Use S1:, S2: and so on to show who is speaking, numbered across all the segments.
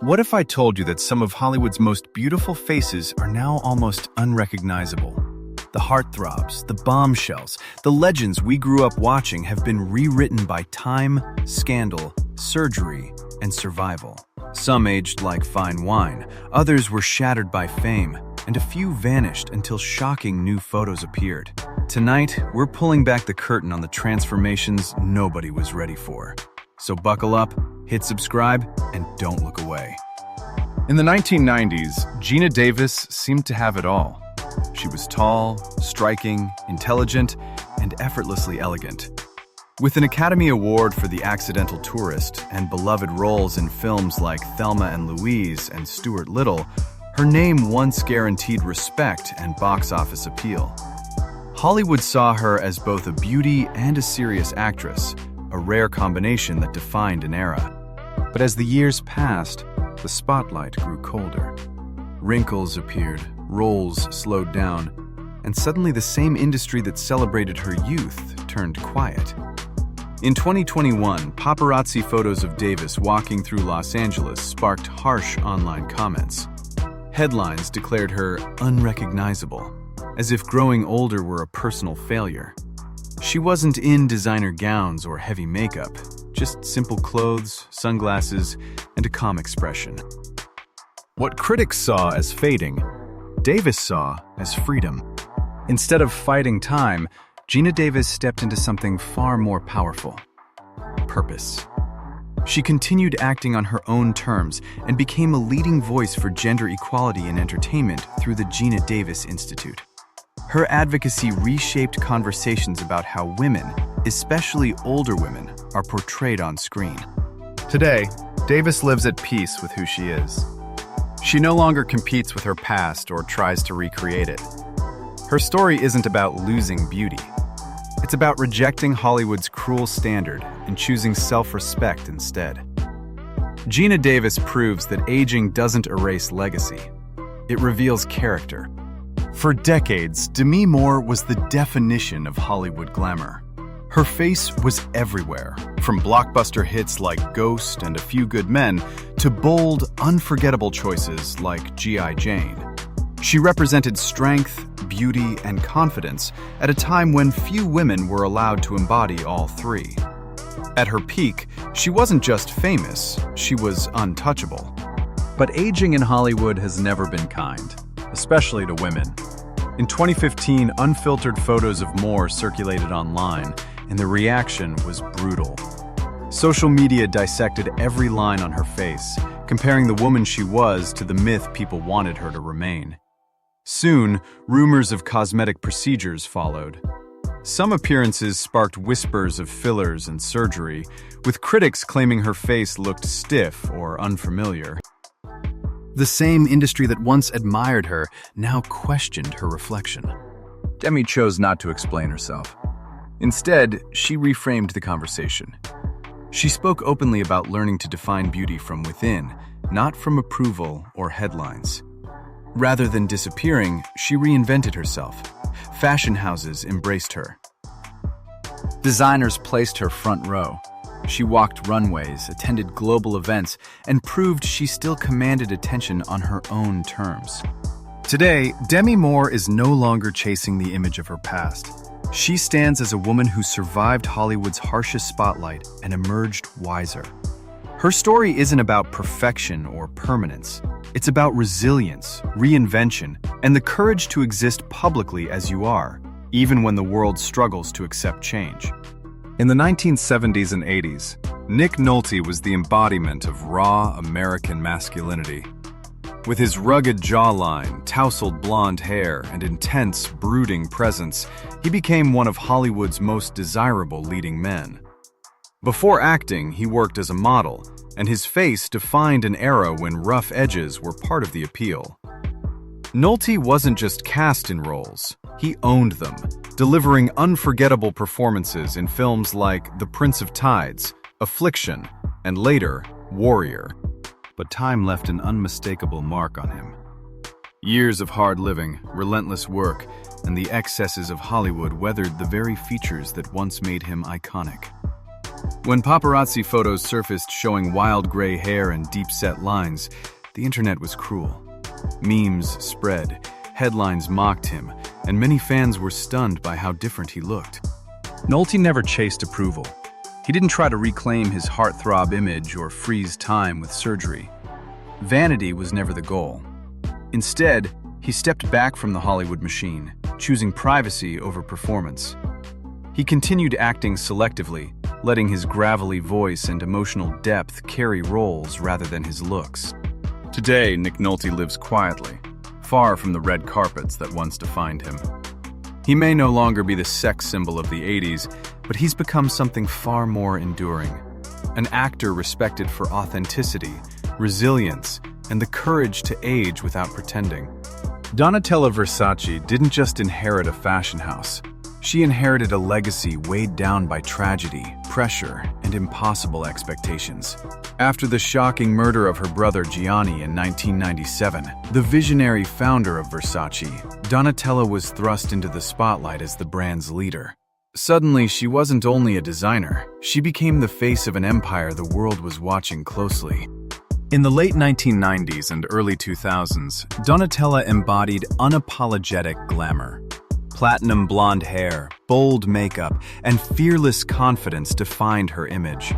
S1: What if I told you that some of Hollywood's most beautiful faces are now almost unrecognizable? The heartthrobs, the bombshells, the legends we grew up watching have been rewritten by time, scandal, surgery, and survival. Some aged like fine wine, others were shattered by fame, and a few vanished until shocking new photos appeared. Tonight, we're pulling back the curtain on the transformations nobody was ready for. So buckle up, hit subscribe, and don't look away. In the 1990s, Geena Davis seemed to have it all. She was tall, striking, intelligent, and effortlessly elegant. With an Academy Award for The Accidental Tourist and beloved roles in films like Thelma and Louise and Stuart Little, her name once guaranteed respect and box office appeal. Hollywood saw her as both a beauty and a serious actress, a rare combination that defined an era. But as the years passed, the spotlight grew colder. Wrinkles appeared, roles slowed down, and suddenly the same industry that celebrated her youth turned quiet. In 2021, paparazzi photos of Davis walking through Los Angeles sparked harsh online comments. Headlines declared her unrecognizable, as if growing older were a personal failure. She wasn't in designer gowns or heavy makeup, just simple clothes, sunglasses, and a calm expression. What critics saw as fading, Davis saw as freedom. Instead of fighting time, Geena Davis stepped into something far more powerful: purpose. She continued acting on her own terms and became a leading voice for gender equality in entertainment through the Geena Davis Institute. Her advocacy reshaped conversations about how women, especially older women, are portrayed on screen. Today, Davis lives at peace with who she is. She no longer competes with her past or tries to recreate it. Her story isn't about losing beauty. It's about rejecting Hollywood's cruel standard and choosing self-respect instead. Geena Davis proves that aging doesn't erase legacy. It reveals character. For decades, Demi Moore was the definition of Hollywood glamour. Her face was everywhere, from blockbuster hits like Ghost and A Few Good Men to bold, unforgettable choices like G.I. Jane. She represented strength, beauty, and confidence at a time when few women were allowed to embody all three. At her peak, she wasn't just famous, she was untouchable. But aging in Hollywood has never been kind, especially to women. In 2015, unfiltered photos of Moore circulated online, and the reaction was brutal. Social media dissected every line on her face, comparing the woman she was to the myth people wanted her to remain. Soon, rumors of cosmetic procedures followed. Some appearances sparked whispers of fillers and surgery, with critics claiming her face looked stiff or unfamiliar. The same industry that once admired her now questioned her reflection. Demi chose not to explain herself. Instead, she reframed the conversation. She spoke openly about learning to define beauty from within, not from approval or headlines. Rather than disappearing, she reinvented herself. Fashion houses embraced her. Designers placed her front row. She walked runways, attended global events, and proved she still commanded attention on her own terms. Today, Demi Moore is no longer chasing the image of her past. She stands as a woman who survived Hollywood's harshest spotlight and emerged wiser. Her story isn't about perfection or permanence. It's about resilience, reinvention, and the courage to exist publicly as you are, even when the world struggles to accept change. In the 1970s and 80s, Nick Nolte was the embodiment of raw American masculinity. With his rugged jawline, tousled blonde hair, and intense, brooding presence, he became one of Hollywood's most desirable leading men. Before acting, he worked as a model, and his face defined an era when rough edges were part of the appeal. Nolte wasn't just cast in roles, he owned them, delivering unforgettable performances in films like The Prince of Tides, Affliction, and later, Warrior. But time left an unmistakable mark on him. Years of hard living, relentless work, and the excesses of Hollywood weathered the very features that once made him iconic. When paparazzi photos surfaced showing wild gray hair and deep-set lines, the internet was cruel. Memes spread, headlines mocked him, and many fans were stunned by how different he looked.
S2: Nolte never chased approval. He didn't try to reclaim his heartthrob image or freeze time with surgery. Vanity was never the goal. Instead, he stepped back from the Hollywood machine, choosing privacy over performance. He continued acting selectively, letting his gravelly voice and emotional depth carry roles rather than his looks. Today, Nick Nolte lives quietly, far from the red carpets that once defined him. He may no longer be the sex symbol of the 80s, but he's become something far more enduring. An actor respected for authenticity, resilience, and the courage to age without pretending. Donatella Versace didn't just inherit a fashion house. She inherited a legacy weighed down by tragedy, pressure, and impossible expectations. After the shocking murder of her brother Gianni in 1997, the visionary founder of Versace, Donatella was thrust into the spotlight as the brand's leader. Suddenly, she wasn't only a designer, she became the face of an empire the world was watching closely. In the late 1990s and early 2000s, Donatella embodied unapologetic glamour. Platinum blonde hair, bold makeup, and fearless confidence defined her image.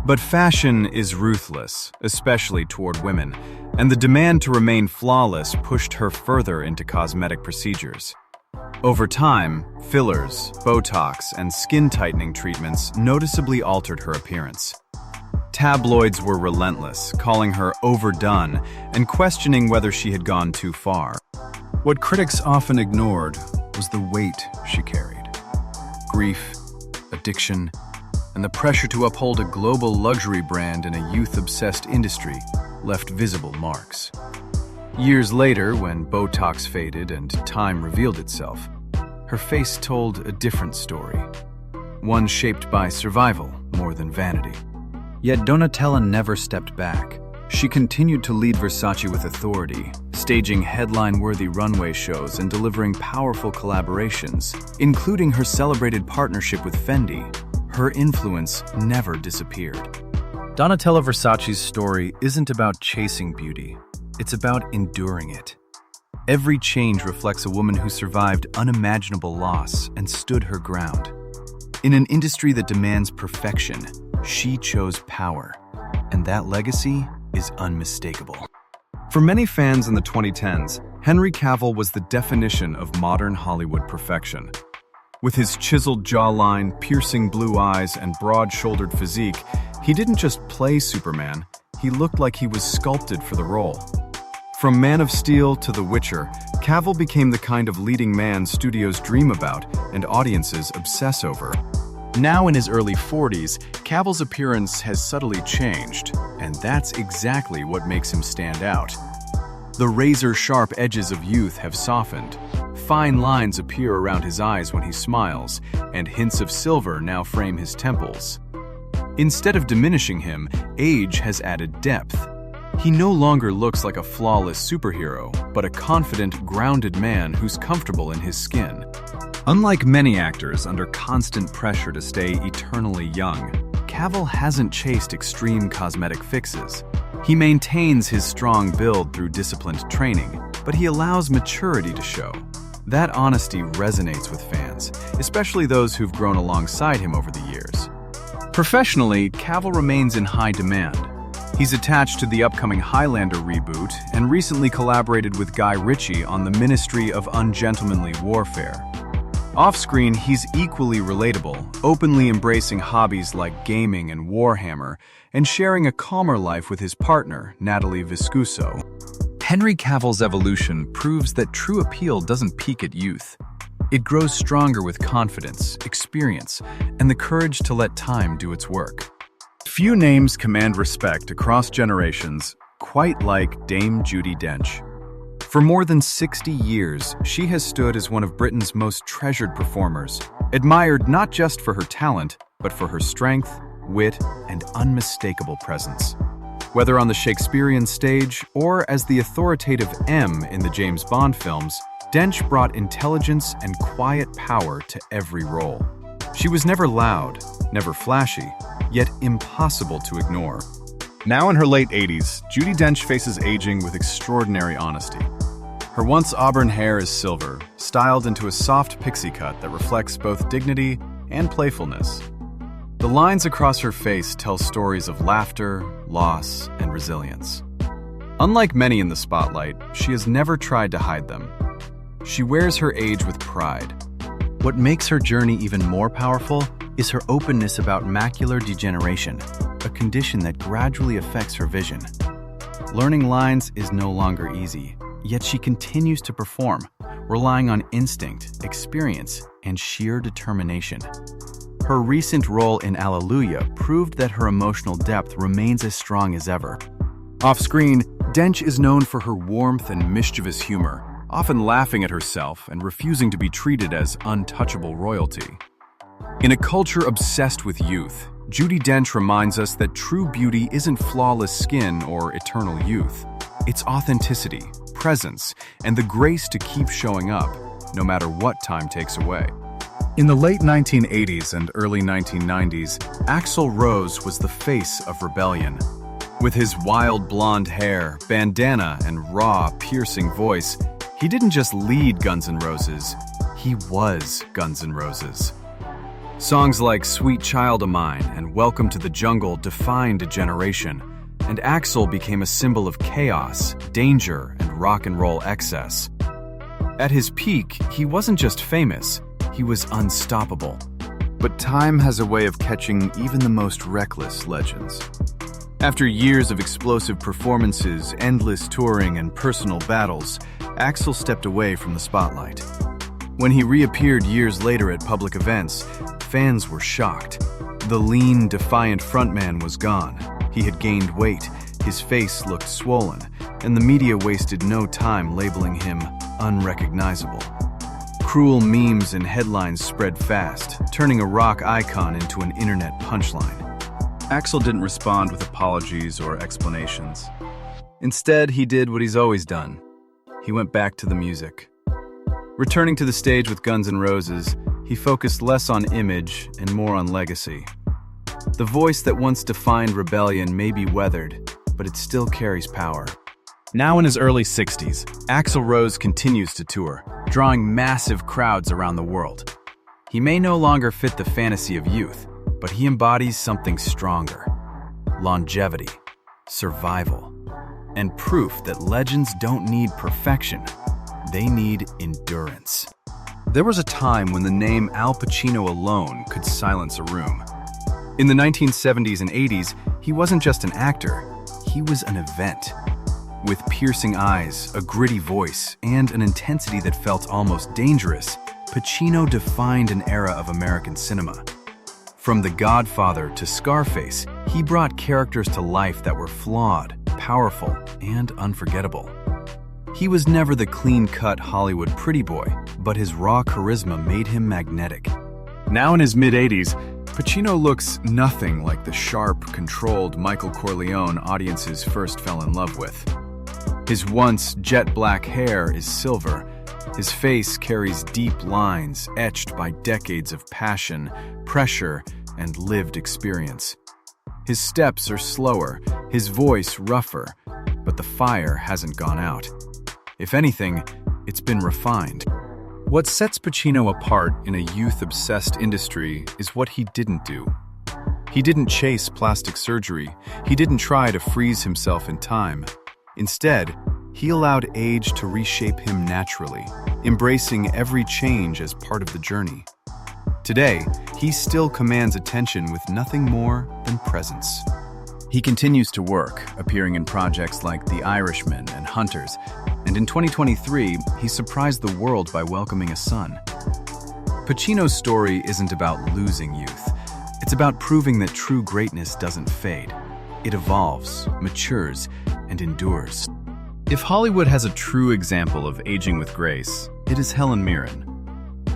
S2: But fashion is ruthless, especially toward women, and the demand to remain flawless pushed her further into cosmetic procedures. Over time, fillers, Botox, and skin-tightening treatments noticeably altered her appearance. Tabloids were relentless, calling her overdone and questioning whether she had gone too far. What critics often ignored was the weight she carried. Grief, addiction, and the pressure to uphold a global luxury brand in a youth-obsessed industry left visible marks. Years later, when Botox faded and time revealed itself, her face told a different story, one shaped by survival more than vanity. Yet Donatella never stepped back. She continued to lead Versace with authority, staging headline-worthy runway shows and delivering powerful collaborations, including her celebrated partnership with Fendi. Her influence never disappeared. Donatella Versace's story isn't about chasing beauty. It's about enduring it. Every change reflects a woman who survived unimaginable loss and stood her ground. In an industry that demands perfection, she chose power, and that legacy is unmistakable. For many fans in the 2010s, Henry Cavill was the definition of modern Hollywood perfection. With his chiseled jawline, piercing blue eyes, and broad-shouldered physique, he didn't just play Superman, he looked like he was sculpted for the role. From Man of Steel to The Witcher, Cavill became the kind of leading man studios dream about and audiences obsess over. Now in his early 40s, Cavill's appearance has subtly changed, and that's exactly what makes him stand out. The razor-sharp edges of youth have softened. Fine lines appear around his eyes when he smiles, and hints of silver now frame his temples. Instead of diminishing him, age has added depth. He no longer looks like a flawless superhero, but a confident, grounded man who's comfortable in his skin. Unlike many actors under constant pressure to stay eternally young, Cavill hasn't chased extreme cosmetic fixes. He maintains his strong build through disciplined training, but he allows maturity to show. That honesty resonates with fans, especially those who've grown alongside him over the years. Professionally, Cavill remains in high demand. He's attached to the upcoming Highlander reboot and recently collaborated with Guy Ritchie on the Ministry of Ungentlemanly Warfare. Off-screen, he's equally relatable, openly embracing hobbies like gaming and Warhammer, and sharing a calmer life with his partner, Natalie Viscuso. Henry Cavill's evolution proves that true appeal doesn't peak at youth. It grows stronger with confidence, experience, and the courage to let time do its work. Few names command respect across generations, quite like Dame Judi Dench. For more than 60 years, she has stood as one of Britain's most treasured performers, admired not just for her talent, but for her strength, wit, and unmistakable presence. Whether on the Shakespearean stage or as the authoritative M in the James Bond films, Dench brought intelligence and quiet power to every role. She was never loud,
S1: never flashy, yet impossible to ignore.
S2: Now in her late 80s, Judi Dench faces aging with extraordinary honesty. Her once auburn hair is silver, styled into a soft pixie cut that reflects both dignity and playfulness. The lines across her face tell stories of laughter, loss, and resilience. Unlike many in the spotlight, she has never tried to hide them. She wears her age with pride. What makes her journey even more powerful is her openness about macular degeneration, a condition that gradually affects her vision. Learning lines is no longer easy, yet she continues to perform, relying on instinct, experience, and sheer determination. Her recent role in Alleluia proved that her emotional depth remains as strong as ever. Off-screen, Dench is known for her warmth and mischievous humor, often laughing at herself and refusing to be treated as untouchable royalty. In a culture obsessed with youth, Judi Dench reminds us that true beauty isn't flawless skin or eternal youth. It's authenticity, presence, and the grace to keep showing up, no matter what time takes away. In the late 1980s and early 1990s, AxI Rose was the face of rebellion. With his wild blonde hair, bandana, and raw, piercing voice, he didn't just lead Guns N' Roses, he was Guns N' Roses. Songs like Sweet Child of Mine and Welcome to the Jungle defined a generation, and AxI became a symbol of chaos, danger, and rock and roll excess. At his peak, he wasn't just famous, he was unstoppable. But time has a way of catching even the most reckless legends. After years of explosive performances, endless touring, and personal battles, AxI stepped away from the spotlight. When he reappeared years later at public events, fans were shocked. The lean, defiant frontman was gone. He had gained weight, his face looked swollen, and the media wasted no time labeling him unrecognizable. Cruel memes and headlines spread fast, turning a rock icon into an internet punchline. AxI didn't respond with apologies or explanations. Instead, he did what he's always done. He went back to the music. Returning to the stage with Guns N' Roses, he focused less on image and more on legacy. The voice that once defined rebellion may be weathered, but it still carries power. Now in his early 60s, AxI Rose continues to tour, drawing massive crowds around the world. He may no longer fit the fantasy of youth, but he embodies something stronger: longevity, survival, and proof that legends don't need perfection, they need endurance. There was a time when the name Al Pacino alone could silence a room. In the 1970s and 80s, he wasn't just an actor, he was an event. With piercing eyes, a gritty voice, and an intensity that felt almost dangerous, Pacino defined an era of American cinema. From The Godfather to Scarface, he brought characters to life that were flawed, powerful, and unforgettable. He was never the clean-cut Hollywood pretty boy, but his raw charisma made him magnetic. Now in his mid-80s, Pacino looks nothing like the sharp, controlled Michael Corleone audiences first fell in love with. His once jet-black hair is silver. His face carries deep lines etched by decades of passion, pressure, and lived experience. His steps are slower, his voice rougher, but the fire hasn't gone out. If anything, it's been refined. What sets Pacino apart in a youth-obsessed industry is what he didn't do. He didn't chase plastic surgery. He didn't try to freeze himself in time. Instead, he allowed age to reshape him naturally, embracing every change as part of the journey. Today, he still commands attention with nothing more than presence. He continues to work, appearing in projects like The Irishman and Hunters, and in 2023, he surprised the world by welcoming a son. Pacino's story isn't about losing youth. It's about proving that true greatness doesn't fade. It evolves, matures, and endures. If Hollywood has a true example of aging with grace, it is Helen Mirren.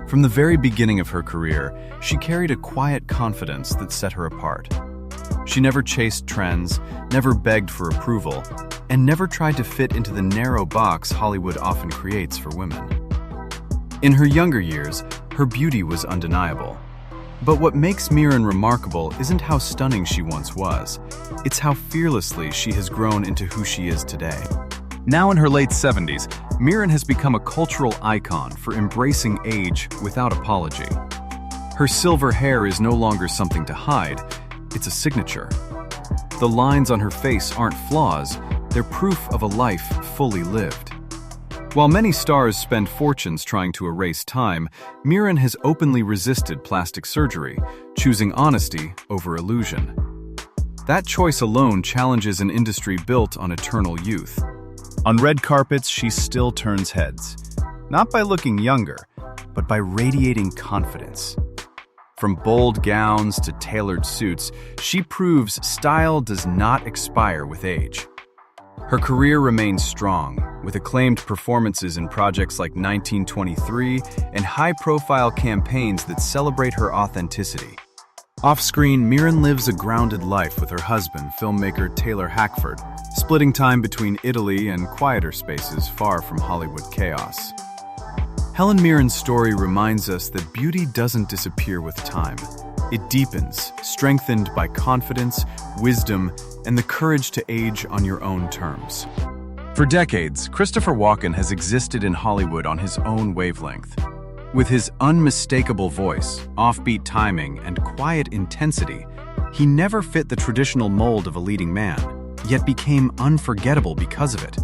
S2: From the very beginning of her career, she carried a quiet confidence that set her apart. She never chased trends, never begged for approval, and never tried to fit into the narrow box Hollywood often creates for women. In her younger years, her beauty was undeniable.
S1: But what makes Mirren remarkable isn't how stunning she once was. It's how fearlessly she has grown into who she is today. Now in her late 70s, Mirren has become a cultural icon for embracing age without apology. Her silver hair is no longer something to hide, it's a signature. The lines on her face aren't flaws, they're proof of a life fully lived. While many stars spend fortunes trying to erase time, Mirren has openly resisted plastic surgery, choosing honesty over illusion. That choice alone challenges an industry built on eternal youth. On red carpets, she still turns heads, not by looking younger, but by radiating confidence. From bold gowns to tailored suits, she proves style does not expire with age. Her career remains strong, with acclaimed performances in projects like 1923 and high-profile campaigns that celebrate her authenticity. Off-screen, Mirren lives a grounded life with her husband, filmmaker Taylor Hackford, splitting time between Italy and quieter spaces far from Hollywood chaos. Helen Mirren's story reminds us that beauty doesn't disappear with time. It deepens, strengthened by confidence, wisdom, and the courage to age on your own terms. For decades, Christopher Walken has existed in Hollywood on his own wavelength. With his unmistakable voice, offbeat timing, and quiet intensity, he never fit the traditional mold of a leading man, yet became unforgettable because of it.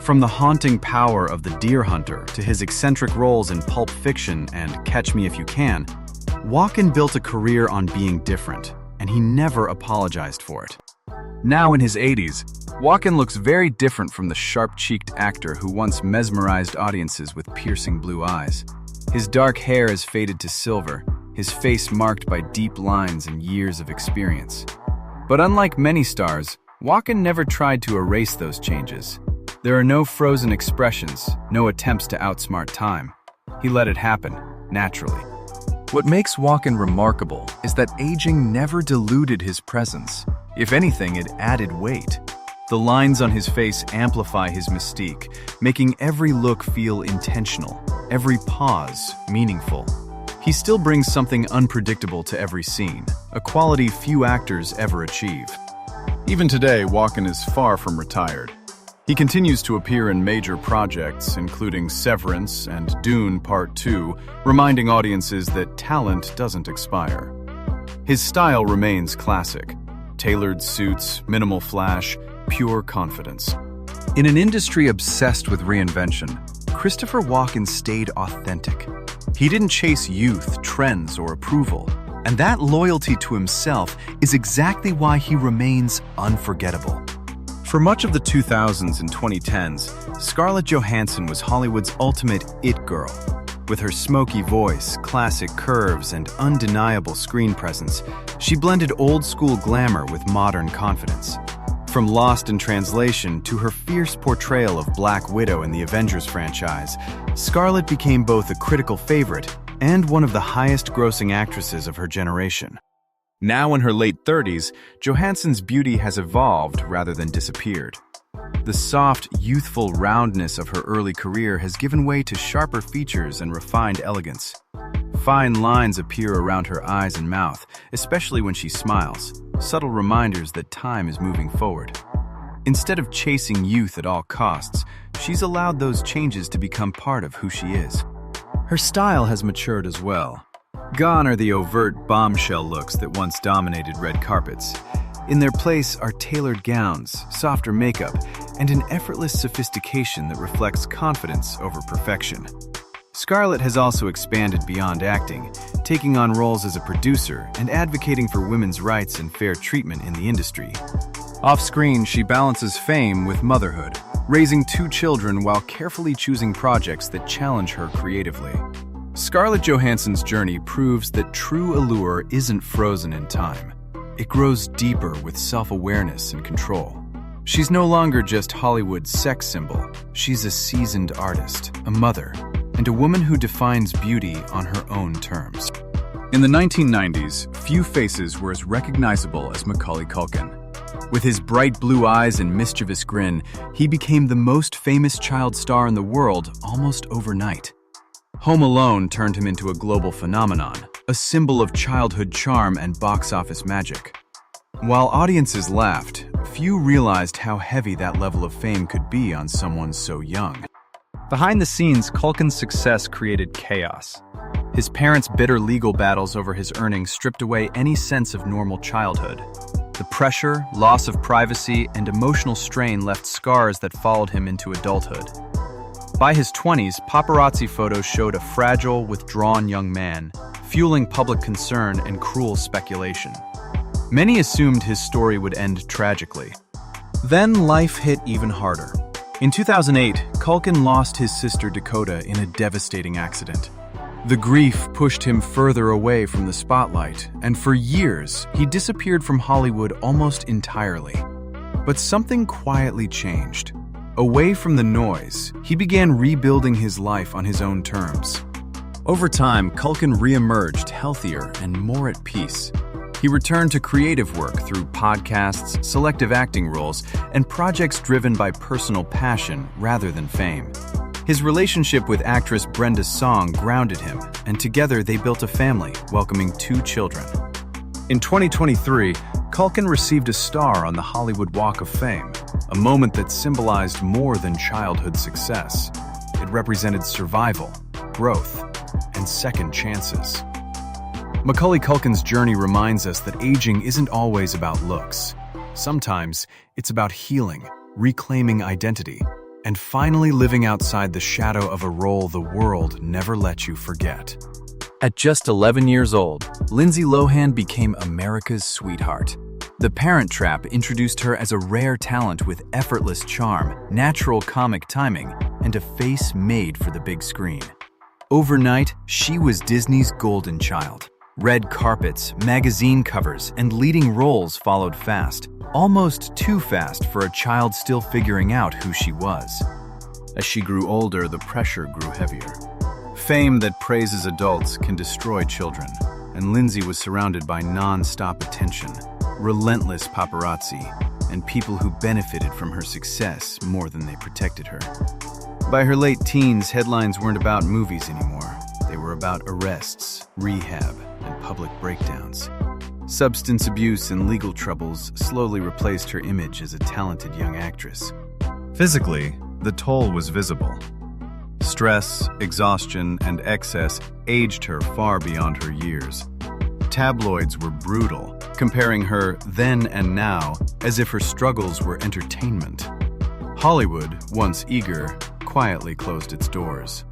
S1: From the haunting power of The Deer Hunter to his eccentric roles in Pulp Fiction and Catch Me If You Can, Walken built a career on being different, and he never apologized for it. Now in his 80s, Walken looks very different from the sharp-cheeked actor who once mesmerized audiences with piercing blue eyes. His dark hair has faded to silver, his face marked by deep lines and years of experience. But unlike many stars, Walken never tried to erase those changes. There are no frozen expressions, no attempts to outsmart time. He let it happen, naturally. What makes Walken remarkable is that aging never diluted his presence. If anything, it added weight. The lines on his face amplify his mystique, making every look feel intentional, every pause meaningful. He still brings something unpredictable to every scene, a quality few actors ever achieve. Even today, Walken is far from retired. He continues to appear in major projects, including Severance and Dune Part 2, reminding audiences that talent doesn't expire. His style remains classic. Tailored suits, minimal flash, pure confidence. In an industry obsessed with reinvention, Christopher Walken stayed authentic. He didn't chase youth, trends, or approval, and that loyalty to himself is exactly why he remains unforgettable. For much of the 2000s and 2010s, Scarlett Johansson was Hollywood's ultimate it girl. With her smoky voice, classic curves, and undeniable screen presence, she blended old-school glamour with modern confidence. From Lost in Translation to her fierce portrayal of Black Widow in the Avengers franchise, Scarlett became both a critical favorite and one of the highest-grossing actresses of her generation. Now in her late 30s, Johansson's beauty has evolved rather than disappeared. The soft, youthful roundness of her early career has given way to sharper features and refined elegance. Fine lines appear around her eyes and mouth, especially when she smiles, subtle reminders that time is moving forward. Instead of chasing youth at all costs, she's allowed those changes to become part of who she is. Her style has matured as well. Gone are the overt bombshell looks that once dominated red carpets. In their place are tailored gowns, softer makeup, and an effortless sophistication that reflects confidence over perfection. Scarlett has also expanded beyond acting, taking on roles as a producer and advocating for women's rights and fair treatment in the industry. Off-screen, she balances fame with motherhood, raising 2 children while carefully choosing projects that challenge her creatively. Scarlett Johansson's journey proves that true allure isn't frozen in time. It grows deeper with self-awareness and control. She's no longer just Hollywood's sex symbol. She's a seasoned artist, a mother, and a woman who defines beauty on her own terms. In the 1990s, few faces were as recognizable as Macaulay Culkin. With his bright blue eyes and mischievous grin, he became the most famous child star in the world almost overnight. Home Alone turned him into a global phenomenon, a symbol of childhood charm and box office magic. While audiences laughed, few realized how heavy that level of fame could be on someone so young.
S2: Behind the scenes, Culkin's success created chaos. His parents' bitter legal battles over his earnings stripped away any sense of normal childhood. The pressure, loss of privacy, and emotional strain left scars that followed him into adulthood. By his 20s, paparazzi photos showed a fragile, withdrawn young man, fueling public concern and cruel speculation. Many assumed his story would end tragically. Then life hit even harder. In 2008, Culkin lost his sister Dakota in a devastating accident. The grief pushed him further away from the spotlight, and for years, he disappeared from Hollywood almost entirely. But something quietly changed. Away from the noise, he began rebuilding his life on his own terms. Over time, Culkin re-emerged healthier and more at peace. He returned to creative work through podcasts, selective acting roles, and projects driven by personal passion rather than fame. His relationship with actress Brenda Song grounded him, and together they built a family, welcoming 2 children. In 2023, Culkin received a star on the Hollywood Walk of Fame, a moment that symbolized more than childhood success. It represented survival, growth, and second chances. Macaulay Culkin's journey reminds us that aging isn't always about looks. Sometimes it's about healing, reclaiming identity, and finally living outside the shadow of a role the world never let you forget. At just 11 years old, Lindsay Lohan became America's sweetheart. The Parent Trap introduced her as a rare talent with effortless charm, natural comic timing, and a face made for the big screen. Overnight, she was Disney's golden child. Red carpets, magazine covers, and leading roles followed fast, almost too fast for a child still figuring out who she was. As she grew older, the pressure grew heavier. Fame that praises adults can destroy children, and Lindsay was surrounded by non-stop attention, relentless paparazzi, and people who benefited from her success more than they protected her. By her late teens, headlines weren't about movies anymore. They were about arrests, rehab, and public breakdowns. Substance abuse and legal troubles slowly replaced her image as a talented young actress. Physically, the toll was visible. Stress, exhaustion, and excess aged her far beyond her years. Tabloids were brutal, comparing her then and now as if her struggles were entertainment. Hollywood, once eager, quietly closed its doors.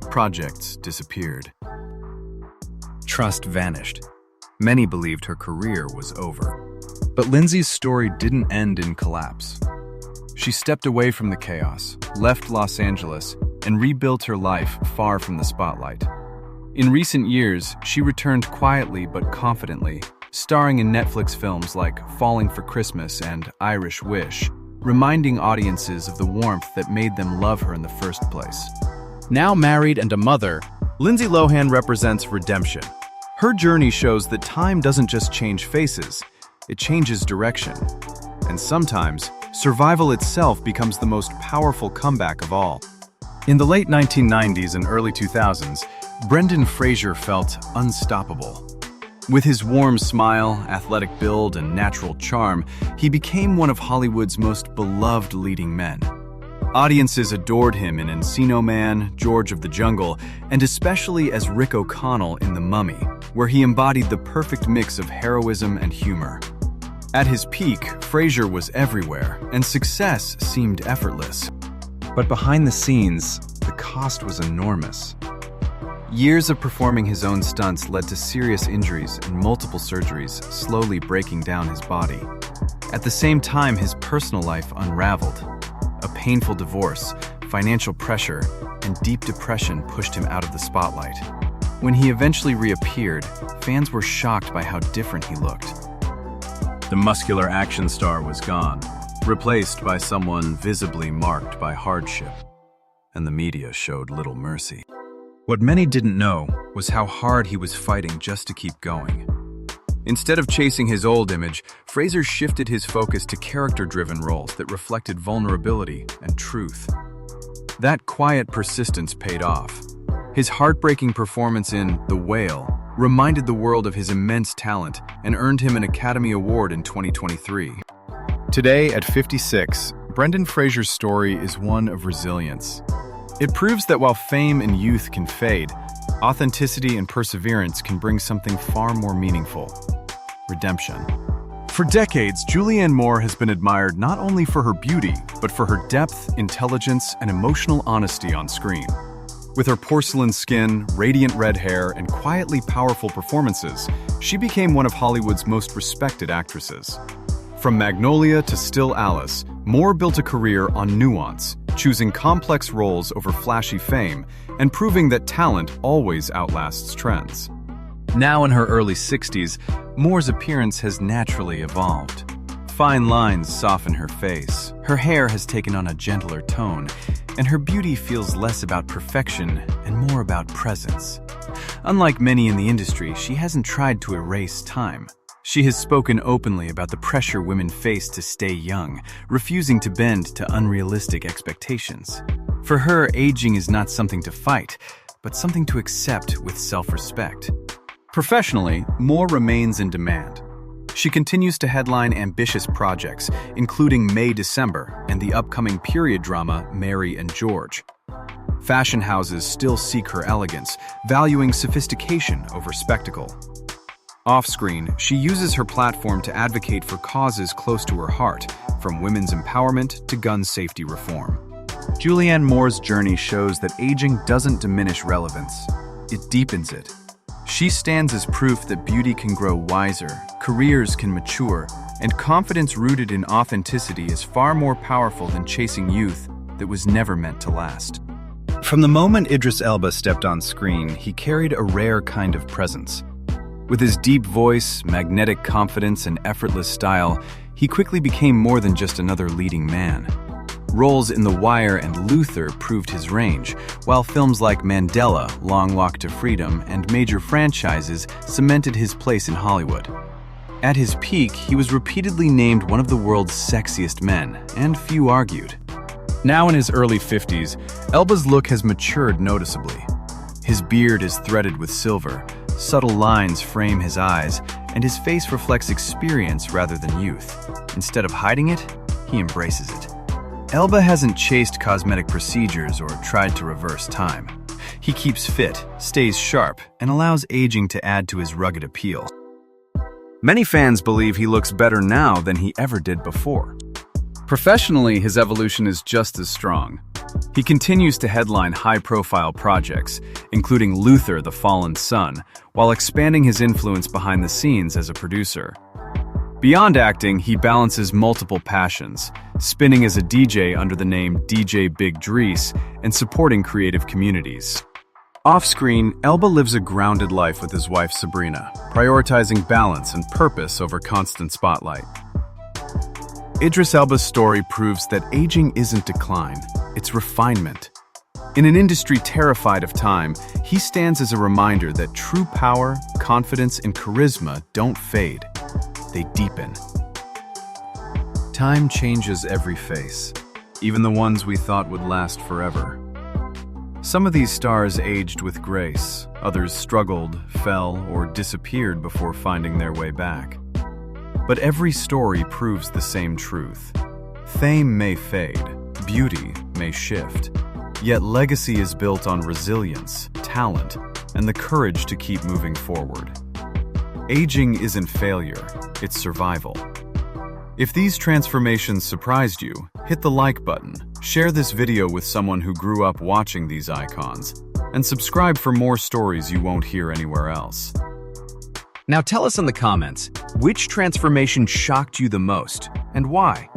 S2: Projects disappeared. Trust vanished. Many believed her career was over. But Lindsay's story didn't end in collapse. She stepped away from the chaos, left Los Angeles, and rebuilt her life far from the spotlight. In recent years, she returned quietly but confidently, starring in Netflix films like Falling for Christmas and Irish Wish, reminding audiences of the warmth that made them love her in the first place. Now married and a mother, Lindsay Lohan represents redemption. Her journey shows that time doesn't just change faces, it changes direction. And sometimes, survival itself becomes the most powerful comeback of all. In the late 1990s and early 2000s, Brenda Fraser felt unstoppable. With his warm smile, athletic build, and natural charm, he became one of Hollywood's most beloved leading men. Audiences adored him in Encino Man, George of the Jungle, and especially as Rick O'Connell in The Mummy, where he embodied the perfect mix of heroism and humor. At his peak, Fraser was everywhere, and success seemed effortless. But behind the scenes, the cost was enormous. Years of performing his own stunts led to serious injuries and multiple surgeries, slowly breaking down his body. At the same time, his personal life unraveled. A painful divorce, financial pressure, and deep depression pushed him out of the spotlight. When he eventually reappeared, fans were shocked by how different he looked. The muscular action star was gone, replaced by someone visibly marked by hardship, and the media showed little mercy. What many didn't know was how hard he was fighting just to keep going. Instead of chasing his old image, Fraser shifted his focus to character-driven roles that reflected vulnerability and truth. That quiet persistence paid off. His heartbreaking performance in The Whale reminded the world of his immense talent, and earned him an Academy Award in 2023.
S1: Today, at 56, Brendan Fraser's story is one of resilience. It proves that while fame and youth can fade, authenticity and perseverance can bring something far more meaningful: redemption. For decades, Julianne Moore has been admired not only for her beauty, but for her depth, intelligence, and emotional honesty on screen. With her porcelain skin, radiant red hair, and quietly powerful performances, she became one of Hollywood's most respected actresses. From Magnolia to Still Alice, Moore built a career on nuance, choosing complex roles over flashy fame, and proving that talent always outlasts trends. Now in her early 60s, Moore's appearance has naturally evolved. Fine lines soften her face, her hair has taken on a gentler tone, and her beauty feels less about perfection and more about presence. Unlike many in the industry, she hasn't tried to erase time. She has spoken openly about the pressure women face to stay young, refusing to bend to unrealistic expectations. For her, aging is not something to fight, but something to accept with self-respect. Professionally, Moore remains in demand. She continues to headline ambitious projects, including May December and the upcoming period drama Mary and George. Fashion houses still seek her elegance, valuing sophistication over spectacle. Off-screen, she uses her platform to advocate for causes close to her heart, from women's empowerment to gun safety reform. Julianne Moore's journey shows that aging doesn't diminish relevance, it deepens it. She stands as proof that beauty can grow wiser, careers can mature, and confidence rooted in authenticity is far more powerful than chasing youth that was never meant to last. From the moment Idris Elba stepped on screen, he carried a rare kind of presence. With his deep voice, magnetic confidence, and effortless style, he quickly became more than just another leading man. Roles in The Wire and Luther proved his range, while films like Mandela, Long Walk to Freedom, and major franchises cemented his place in Hollywood. At his peak, he was repeatedly named one of the world's sexiest men, and few argued. Now in his early 50s, Elba's look has matured noticeably. His beard is threaded with silver, subtle lines frame his eyes, and his face reflects experience rather than youth. Instead of hiding it, he embraces it. Elba hasn't chased cosmetic procedures or tried to reverse time. He keeps fit, stays sharp, and allows aging to add to his rugged appeal. Many fans believe he looks better now than he ever did before. Professionally, his evolution is just as strong. He continues to headline high-profile projects, including Luther: The Fallen Son, while expanding his influence behind the scenes as a producer. Beyond acting, he balances multiple passions, spinning as a DJ under the name DJ Big Drees and supporting creative communities. Off-screen, Elba lives a grounded life with his wife Sabrina, prioritizing balance and purpose over constant spotlight. Idris Elba's story proves that aging isn't decline, it's refinement. In an industry terrified of time, he stands as a reminder that true power, confidence, and charisma don't fade. They deepen. Time changes every face, even the ones we thought would last forever. Some of these stars aged with grace, others struggled, fell, or disappeared before finding their way back. But every story proves the same truth. Fame may fade, beauty may shift, yet legacy is built on resilience, talent, and the courage to keep moving forward. Aging isn't failure, it's survival. If these transformations surprised you, hit the like button, share this video with someone who grew up watching these icons, and subscribe for more stories you won't hear anywhere else. Now tell us in the comments, which transformation shocked you the most, and why?